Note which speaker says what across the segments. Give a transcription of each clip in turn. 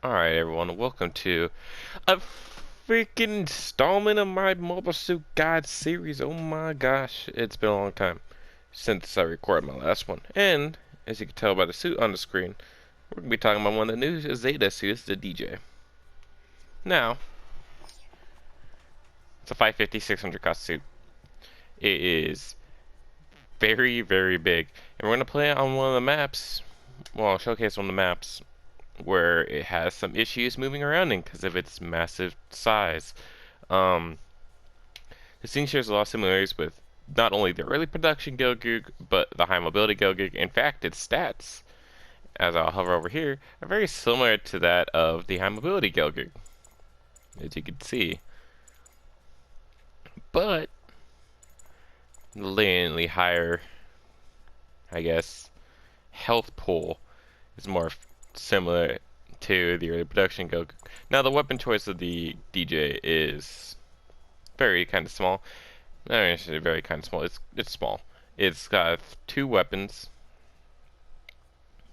Speaker 1: Alright, everyone, welcome to a freaking installment of my Mobile Suit Guide series. Oh my gosh, it's been a long time since I recorded my last one. And, as you can tell by the suit on the screen, we're going to be talking about one of the new Zeta suits, the Dijeh. Now, it's a 550, 600 cost suit. It is very, very big. And we're going to play it on one of the maps, well, showcase on the maps where it has some issues moving around in because of its massive size. Um, the scene shares a lot of similarities with not only the early production Gilgug, but the high mobility Gilgug. In fact, its stats, as I'll hover over here, are very similar to that of the high mobility Gilgug, as you can see. But linearly higher, I guess, health pool is more similar to the early production Gilgug. Now, the weapon choice of the Dijeh is very kind of small. Not actually very kind of small. It's small. It's got two weapons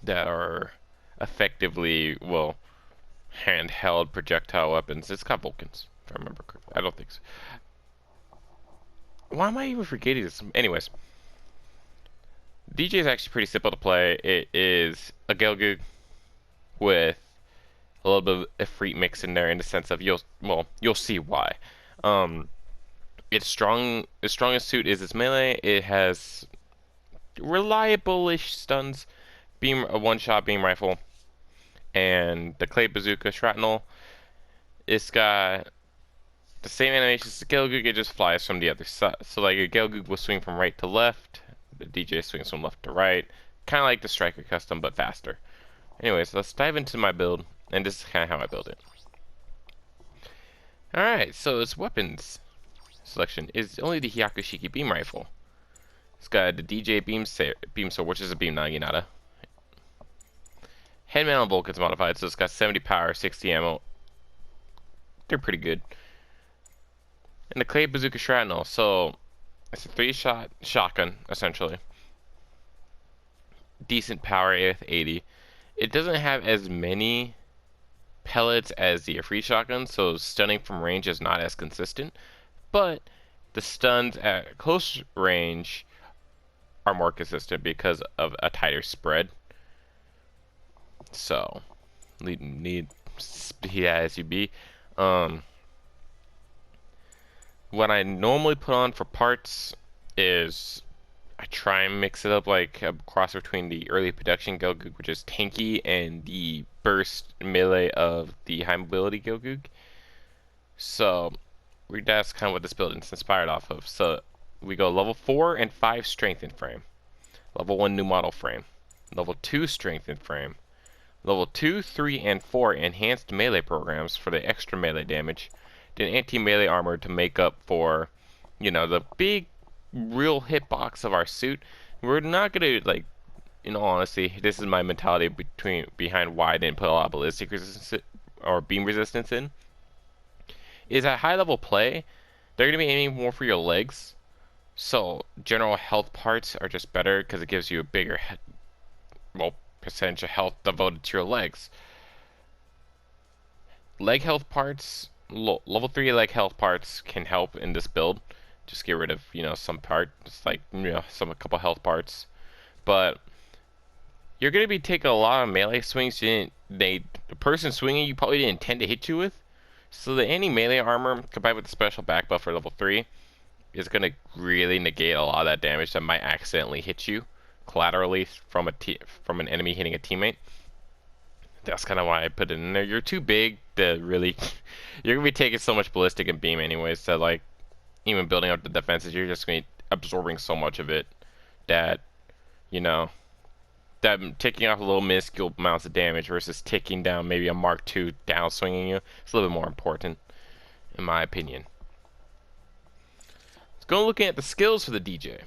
Speaker 1: that are effectively, well, handheld projectile weapons. It's got Vulcans, if I remember correctly. I don't think so. Why am I even forgetting this? Anyways, DJ is actually pretty simple to play. It is a Gelgoog with a little bit of a freak mix in there in the sense of you'll see why. Its strongest suit is its melee. It has reliable-ish stuns, a one-shot beam rifle, and the clay bazooka shrapnel. It's got the same animation as the Gelgoog, it just flies from the other side. So like a Gelgoog will swing from right to left, the DJ swings from left to right, kind of like the Striker custom but faster. Anyways, let's dive into my build, and this is kind of how I build it. Alright, so its weapons selection is only the Hyakushiki beam rifle. It's got the DJ beam sword, which is a beam naginata. Head mount and Vulcan's modified, so it's got 70 power, 60 ammo. They're pretty good. And the clay bazooka shrapnel, so it's a 3-shot shotgun essentially. Decent power with 80. It doesn't have as many pellets as the free shotgun, so stunning from range is not as consistent. But the stuns at close range are more consistent because of a tighter spread. So, need as you be. What I normally put on for parts is I try and mix it up like a cross between the early production Gelgoog, which is tanky, and the burst melee of the high mobility Gelgoog. So that's kind of what this build is inspired off of. So we go level 4 and 5 strengthened frame, level 1 new model frame, level 2 strengthened frame, level 2, 3, and 4 enhanced melee programs for the extra melee damage, then anti-melee armor to make up for, the big real hitbox of our suit. We're not gonna, like, in all honesty, this is my mentality behind why I didn't put a lot of ballistic resistance or beam resistance in. Is at high level play, they're gonna be aiming more for your legs. So general health parts are just better because it gives you a bigger, percentage of health devoted to your legs. Leg health parts, level 3 leg health parts can help in this build. Just get rid of, some part, just like, a couple health parts. But you're going to be taking a lot of melee swings the person swinging you probably didn't intend to hit you with. So the anti-melee armor combined with the special back buff for level 3 is going to really negate a lot of that damage that might accidentally hit you collaterally from an enemy hitting a teammate. That's kind of why I put it in there. You're too big to really you're going to be taking so much ballistic and beam anyways, so like even building up the defenses, you're just going to be absorbing so much of it that, that taking off a little minuscule amounts of damage versus taking down maybe a Mark II down swinging you, it's a little bit more important, in my opinion. Let's go looking at the skills for the DJ.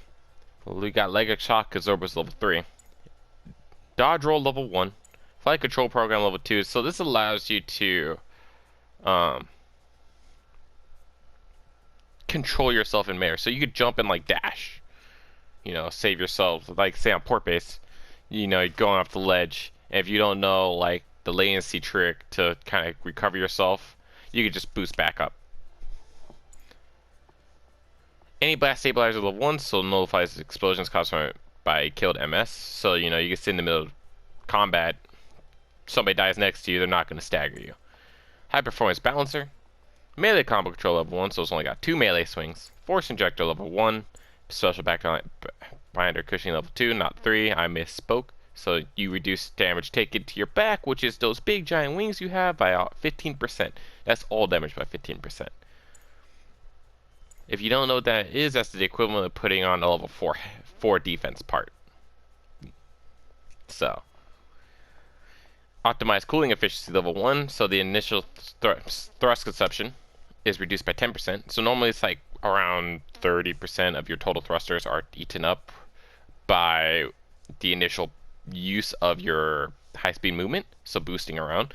Speaker 1: We got Leg Shock, Zorba's level 3. Dodge Roll level 1. Flight Control Program level 2. So this allows you to control yourself in midair. So you could jump and like dash. Save yourself. Like say on port base, you're going off the ledge. And if you don't know like the latency trick to kind of recover yourself, you could just boost back up. Any blast stabilizer level 1, so nullifies explosions caused by killed MS. So, you know, you can sit in the middle of combat, somebody dies next to you, they're not going to stagger you. High performance balancer. Melee combo control level 1, so it's only got 2 melee swings. Force injector level 1. Special binder cushioning level 2, not 3. I misspoke. So you reduce damage taken to your back, which is those big giant wings you have, by 15%. That's all damage by 15%. If you don't know what that is, that's the equivalent of putting on a level 4 defense part. So, optimized cooling efficiency level 1, so the initial thrust consumption is reduced by 10%. So normally it's like around 30% of your total thrusters are eaten up by the initial use of your high-speed movement, so boosting around.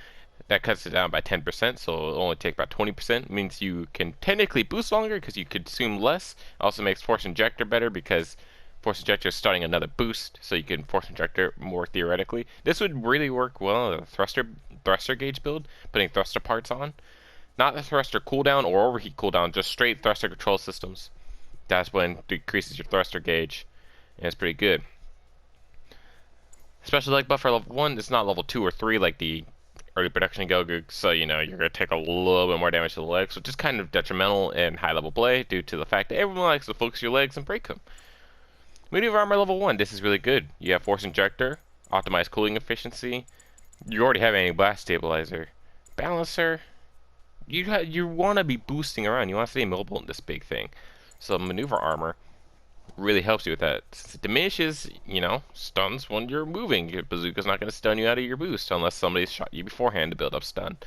Speaker 1: That cuts it down by 10%, so it'll only take about 20%. Means you can technically boost longer because you consume less. Also makes Force Injector better because Force Injector is starting another boost, so you can Force Injector more theoretically. This would really work well in a thruster gauge build, putting thruster parts on. Not the thruster cooldown or overheat cooldown, just straight thruster control systems. That's when it decreases your thruster gauge, and it's pretty good. Special leg buffer level 1, it's not level 2 or 3 like the early production Goku, so you know you're going to take a little bit more damage to the legs, which is kind of detrimental in high level play due to the fact that everyone likes to focus your legs and break them. Maneuver armor level 1, this is really good. You have Force Injector, optimized cooling efficiency, you already have anti-blast stabilizer. Balancer, you want to be boosting around, you want to stay mobile in this big thing. So maneuver armor really helps you with that. Since it diminishes, you know, stuns when you're moving. Your bazooka's not going to stun you out of your boost unless somebody's shot you beforehand to build up stun.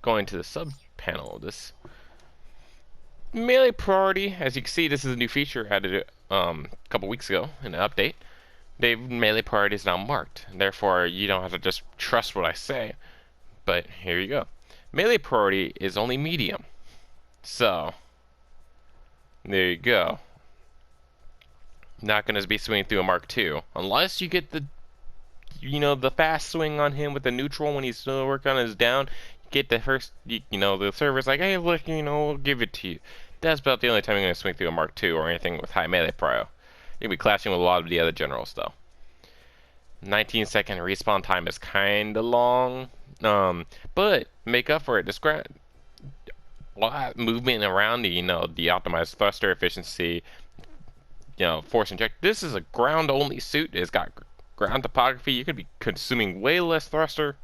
Speaker 1: Going to the sub panel, this melee priority, as you can see, this is a new feature added a couple weeks ago in an update. Melee priority is now marked, therefore you don't have to just trust what I say. But here you go. Melee priority is only medium. So there you go. Not going to be swinging through a Mark II. Unless you get the, you know, the fast swing on him with the neutral when he's still working on his down. Get the first, you know, the server's like, hey, look, you know, we'll give it to you. That's about the only time you're going to swing through a Mark II or anything with high melee prio. You'll be clashing with a lot of the other generals, though. 19-second respawn time is kind of long. But make up for it. Describe a lot movement around the, you know, the optimized thruster efficiency, you know, force inject. This is a ground only suit. It's got ground topography. You could be consuming way less thruster.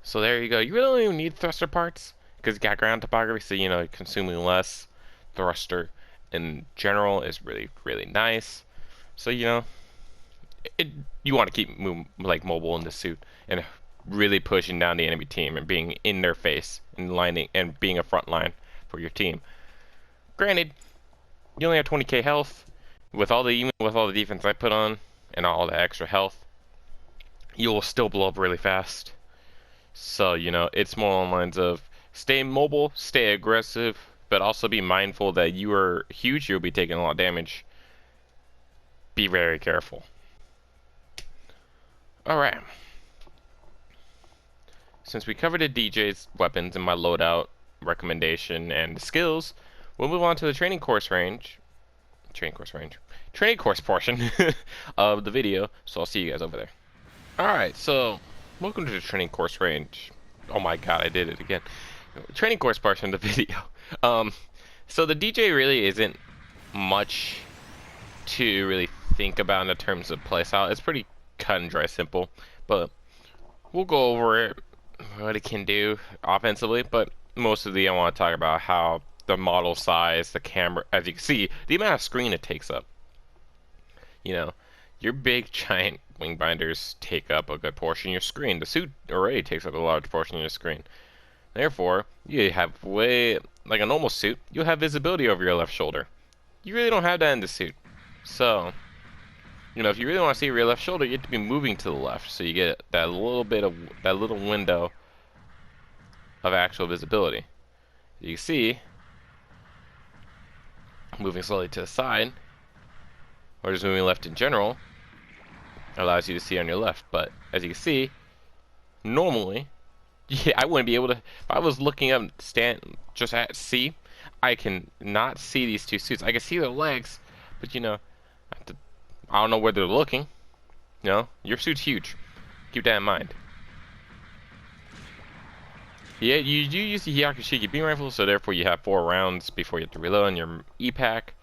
Speaker 1: So there you go. You really don't even need thruster parts because you got ground topography, so you know, consuming less thruster in general is really, really nice. So you know, you want to keep like mobile in the suit and really pushing down the enemy team and being in their face and lining and being a front line for your team. Granted, you only have 20k health. Even with all the defense I put on and all the extra health, you will still blow up really fast. So you know, it's more on lines of stay mobile, stay aggressive, but also be mindful that you are huge. You'll be taking a lot of damage. Be very careful. Alright. Since we covered the Dijeh's weapons and my loadout recommendation and skills, we'll move on to the training course portion of the video. So I'll see you guys over there. Alright, so welcome to the training course range. Oh my god, I did it again. Training course portion of the video. So the Dijeh really isn't much to really think about in the terms of playstyle. It's pretty cut and dry simple, but we'll go over it, what it can do offensively, but mostly I want to talk about how the model size, the camera, as you can see, the amount of screen it takes up. You know, your big giant wing binders take up a good portion of your screen. The suit already takes up a large portion of your screen. Therefore, you have like a normal suit, you'll have visibility over your left shoulder. You really don't have that in the suit. So, you know, if you really want to see your left shoulder, you have to be moving to the left, so you get that little window of actual visibility. You can see, moving slowly to the side, or just moving left in general, allows you to see on your left. But as you can see, normally, yeah, I wouldn't be able to. If I was looking up, stand just at C, I can not see these two suits. I can see their legs, but you know, I don't know where they're looking. You know, your suit's huge. Keep that in mind. Yeah, you do use the Hyakushiki beam rifle, so therefore you have 4 rounds before you have to reload on your E-Pack.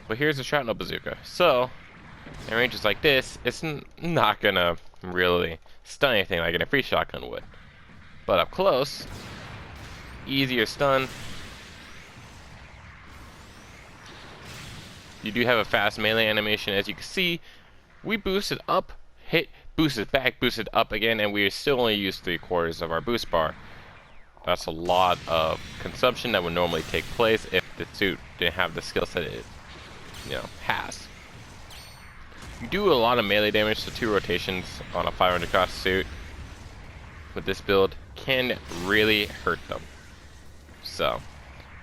Speaker 1: But here's the shrapnel bazooka. So, in ranges like this, it's not gonna really stun anything like a free shotgun would. But up close, easier stun. You do have a fast melee animation, as you can see. We boosted up, hit, boosted back, boosted up again, and we still only use 3/4 of our boost bar. That's a lot of consumption that would normally take place if the suit didn't have the skill set it, has. You do a lot of melee damage, so 2 rotations on a 500 cost suit with this build can really hurt them. So,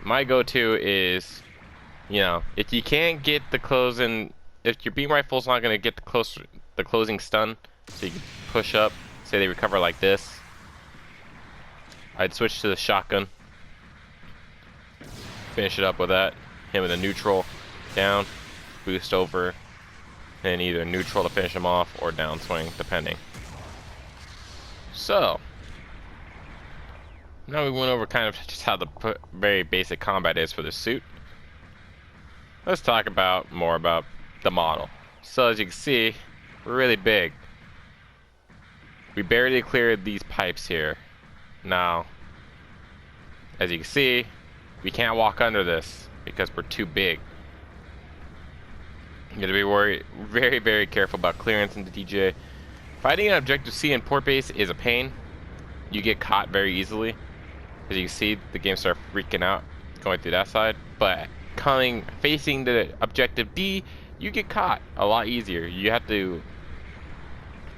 Speaker 1: my go-to is, if you can't get the closing, if your beam rifle's not going to get the closing stun, so you can push up, say they recover like this, I'd switch to the shotgun, finish it up with that, hit with a neutral, down, boost over, and either neutral to finish him off or downswing, depending. So, now we went over kind of just how the very basic combat is for this suit. Let's talk more about the model. So as you can see, we're really big. We barely cleared these pipes here. Now, as you can see, we can't walk under this because we're too big. You gotta be very, very careful about clearance into Dijeh. Fighting an objective C in port base is a pain. You get caught very easily. As you can see, the game starts freaking out going through that side. But facing the objective D, you get caught a lot easier. You have to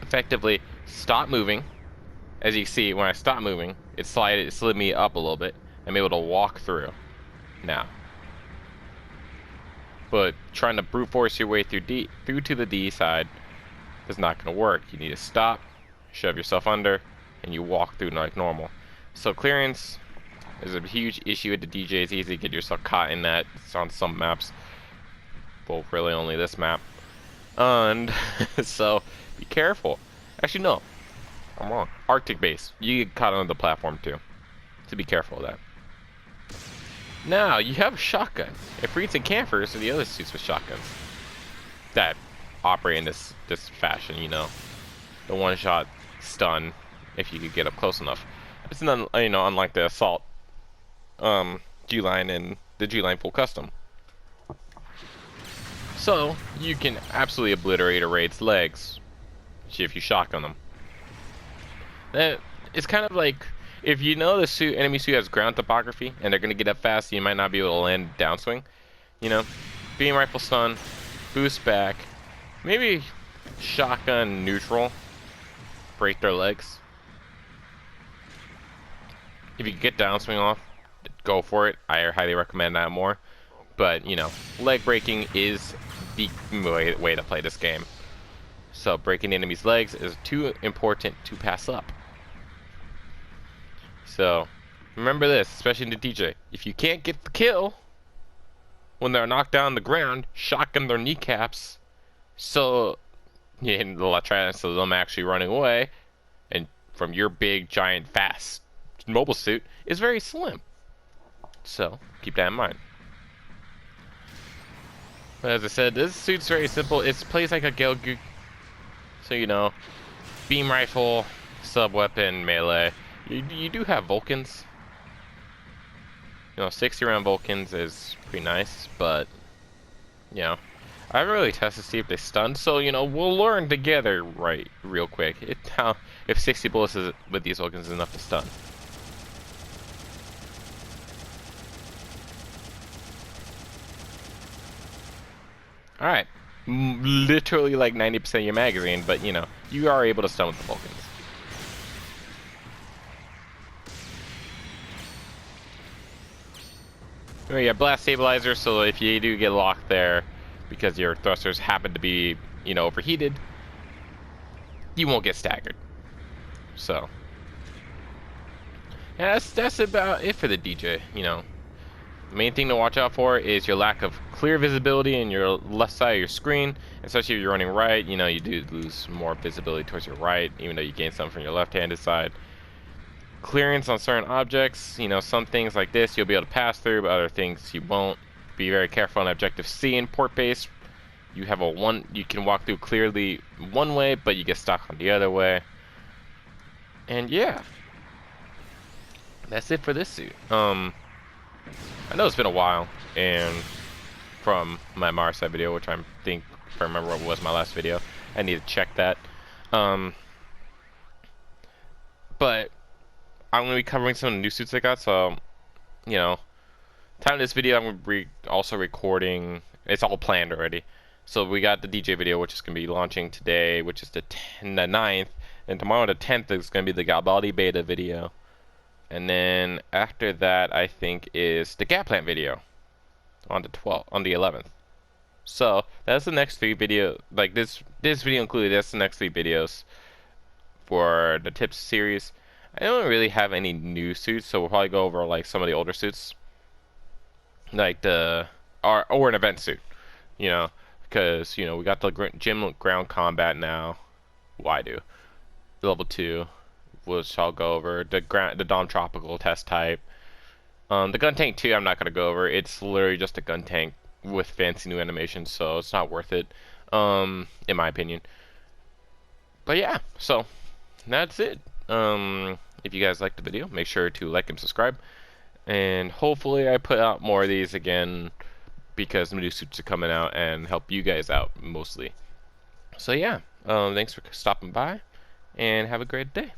Speaker 1: effectively stop moving. As you can see, when I stop moving, it slid me up a little bit. I'm able to walk through now. But trying to brute force your way through to the D side is not going to work. You need to stop, shove yourself under, and you walk through like normal. So clearance is a huge issue with the DJ. It's easy to get yourself caught in that. It's on some maps. Well, really only this map. And so be careful. Actually, no, I'm wrong. Arctic base, you get caught on the platform too. So be careful of that. Now you have a shotgun. If Freeds and Campers are the other suits with shotguns that operate in this fashion, the one-shot stun if you could get up close enough. It's not, unlike the assault G-line and the G-line full custom. So you can absolutely obliterate a raid's legs if you shotgun them. It's kind of like, if you know the enemy suit has ground topography and they're gonna get up fast, you might not be able to land downswing. Beam rifle stun, boost back, maybe shotgun neutral, break their legs. If you get downswing off, go for it. I highly recommend that more. But leg breaking is the way to play this game. So breaking the enemy's legs is too important to pass up. So remember this, especially in the DJ. If you can't get the kill when they're knocked down on the ground, shotgun their kneecaps, so they'll try so them actually running away, and from your big, giant, fast mobile suit is very slim. So keep that in mind. But as I said, this suit's very simple. It plays like a Gelgook. So beam rifle, sub weapon, melee. You do have Vulcans. 60 round Vulcans is pretty nice, but I haven't really tested to see if they stun. So we'll learn together real quick. If 60 bullets with these Vulcans is enough to stun. Alright, literally like 90% of your magazine, but you are able to stun with the Vulcans. You have blast stabilizer, so if you do get locked there because your thrusters happen to be overheated, you won't get staggered. So yeah, that's about it for the DJ. You know, the main thing to watch out for is your lack of clear visibility in your left side of your screen, especially if you're running right. You know, you do lose more visibility towards your right, even though you gain some from your left-handed side. Clearance on certain objects, you know, some things like this you'll be able to pass through, but other things you won't. Be very careful on objective C in port base. You have you can walk through clearly one way, but you get stuck on the other way. And yeah, that's it for this suit. I know it's been a while, and from my Marside video, which I think, if I remember what was my last video, I need to check that. But I'm going to be covering some of the new suits I got, so, you know, time of this video, I'm going to be also recording, it's all planned already. So we got the DJ video, which is going to be launching today, which is the 9th, and tomorrow the 10th is going to be the Garibaldi beta video. And then after that, I think is the Gatplant video on the 11th. So that's the next 3 video. Like this video included. That's the next 3 videos for the tips series. I don't really have any new suits, so we'll probably go over like some of the older suits, like or an event suit, you know, because you know we got the gym ground combat now. Well, I do level 2. Which I'll go over the Dom Tropical test type. The gun tank 2 I'm not gonna go over. It's literally just a gun tank with fancy new animations, so it's not worth it, in my opinion. But yeah, so that's it. If you guys liked the video, make sure to like and subscribe, and hopefully I put out more of these again because new suits are coming out and help you guys out mostly. So yeah, thanks for stopping by, and have a great day.